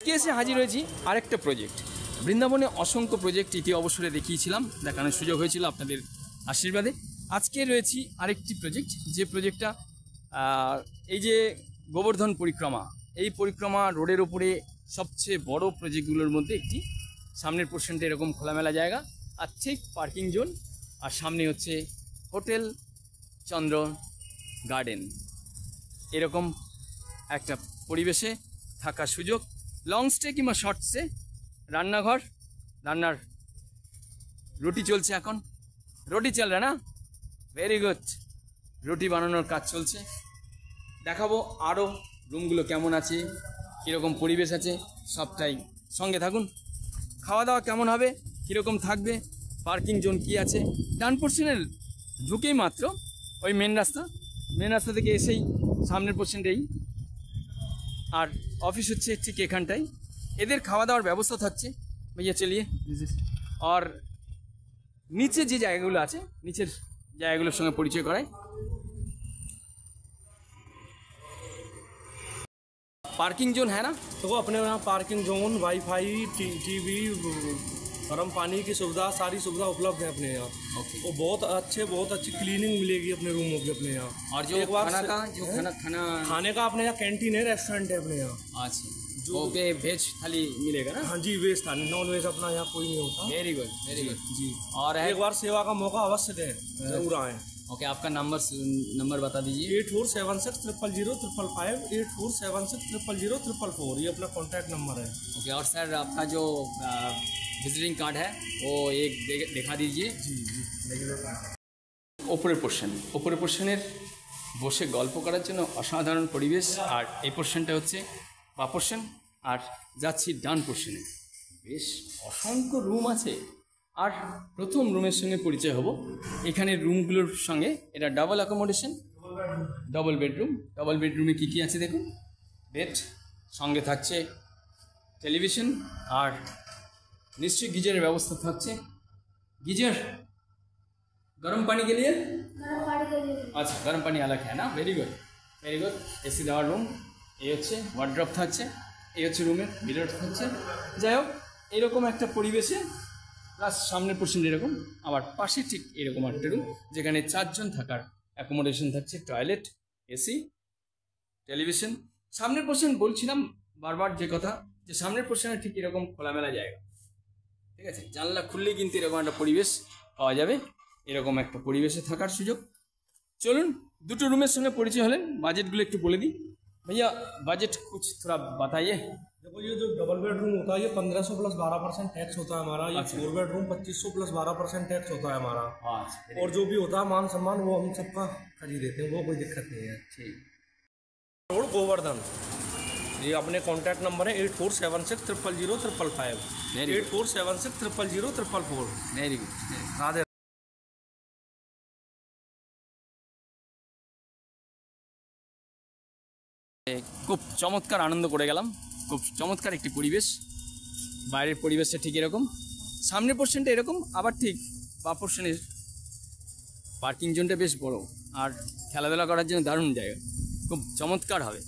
আজকে এসে হাজির হয়েছি আরেকটা প্রজেক্ট। বৃন্দাবনে অসংখ্য প্রজেক্ট ইতি অবসরে দেখিয়েছিলাম, দেখানোর সুযোগ হয়েছিল আপনাদের আশীর্বাদে। আজকে রয়েছি আরেকটি প্রজেক্ট, যে প্রজেক্টটা এই যে গোবর্ধন পরিক্রমা, এই পরিক্রমা রোডের ওপরে সবচেয়ে বড় প্রজেক্টগুলোর মধ্যে একটি। সামনের পোর্শনটা এরকম খোলামেলা জায়গা, আর ঠিক পার্কিং জোন, আর সামনে হচ্ছে হোটেল চন্দ্র গার্ডেন। এরকম একটা পরিবেশে থাকার সুযোগ, লং স্টে কিংবা শর্ট স্টে। রান্নাঘর, রান্নার রুটি চলছে এখন, রুটি চল রা না, ভেরি গুড, রুটি বানানোর কাজ চলছে। দেখাবো আরও রুমগুলো কেমন আছে, কীরকম পরিবেশ আছে, সবটাই সঙ্গে থাকুন। খাওয়া দাওয়া কেমন হবে, কীরকম থাকবে, পার্কিং জোন কি আছে। ডান পোর্শনের ঢুকেই মাত্র ওই মেন রাস্তা থেকে এসেই সামনের পোর্শনটাই, আর অফিস হচ্ছে ঠিক এখানটাই। এদের খাওয়া দাওয়ার ব্যবস্থা থাকছে, ভাইয়া চলিয়ে। আর নিচে যে জায়গাগুলো আছে, নিচের জায়গাগুলোর সঙ্গে পরিচয় করায়। पार्किंग जोन है ना, तो वो अपने यहाँ पार्किंग जोन, वाईफाई, टीवी, गर्म पानी की सुविधा, सारी सुविधा उपलब्ध है अपने यहाँ। वो बहुत अच्छी क्लीनिंग मिलेगी अपने रूमों की अपने यहाँ। और जो एक बार खाने का अपने यहाँ कैंटीन है, रेस्टोरेंट है अपने यहाँ। अच्छा, जो वेज थाली मिलेगा ना? हाँ जी, वेज थाली, नॉन वेज अपना यहाँ कोई नहीं होता। वेरी गुड जी। और एक बार सेवा का मौका अवश्य दें, जरूर आए। ओके, आपका नंबर बता दीजिए। 84760055, 84760004, ये अपना कॉन्टैक्ट नंबर है। ओके, और सर आपका जो विजिटिंग कार्ड है वो एक दिखा दीजिए। जी ওপরের পোর্শনের বসে গল্প করার জন্য অসাধারণ পরিবেশ। আর এই পোর্শনটা হচ্ছে বা পোর্শন, আর যাচ্ছি ডান পোর্শনে। বেশ অসংখ্য রুম আছে। আর প্রথম রুমের সঙ্গে পরিচয় হব। এখানে রুমগুলোর সঙ্গে এটা double accommodation, double bedroom. Double বেডরুমে কী কী আছে দেখুন। বেড, সঙ্গে থাকছে টেলিভিশন, আর নিশ্চয়ই গিজারের ব্যবস্থা থাকছে। गीजर गर्म पानी के लिए, अच्छा गर्म पानी अलग है ना, वेरी गुड एसी देওয়ার রুম। এই হচ্ছে ওয়ার্ড্রপ থাকছে, এই হচ্ছে রুমের মিরর থাকছে। যাই হোক, এরকম একটা পরিবেশে প্লাস সামনের পোর্শন এরকম, আবার পাশে ঠিক এরকম একটা রুম যেখানে 4 জন থাকার অ্যাকোমোডেশন থাকছে, টয়লেট, এসি, টেলিভিশন। সামনের পোর্শন বলছিলাম বারবার যে কথা, যে সামনের পোর্শনে ঠিক এরকম খোলামেলা জায়গা, ঠিক আছে। জানলা খুললেই কিন্তু এরকম একটা পরিবেশ পাওয়া যাবে, এরকম একটা পরিবেশে থাকার সুযোগ। চলুন, দুটো রুমের সঙ্গে পরিচয় হলেন, বাজেটগুলো একটু বলে দিই। भैया बजट कुछ थोड़ा बताइए। देखो, ये जो डबल बेडरूम होता है ये 1500 प्लस 12% टैक्स होता है हमारा। ये 4 बेडरूम 2500 प्लस 12% टैक्स होता है हमारा। और जो भी होता है मान सम्मान वो हम सबका खरीद देते हैं, वो कोई दिक्कत नहीं है। ठीक। रोड गोवर्धन, ये अपने कॉन्टैक्ट नंबर है 8476000555, 8476000444। Very good, Radhe. খুব চমৎকার আনন্দ করে গেলাম, খুব চমৎকার একটি পরিবেশ। বাইরের পরিবেশটা ঠিক এরকম, সামনের পোর্শনটা এরকম, আবার ঠিক বা পোর্শনের পার্কিং জোনটা বেশ বড়, আর খেলাধুলা করার জন্য দারুণ জায়গা, খুব চমৎকার হবে।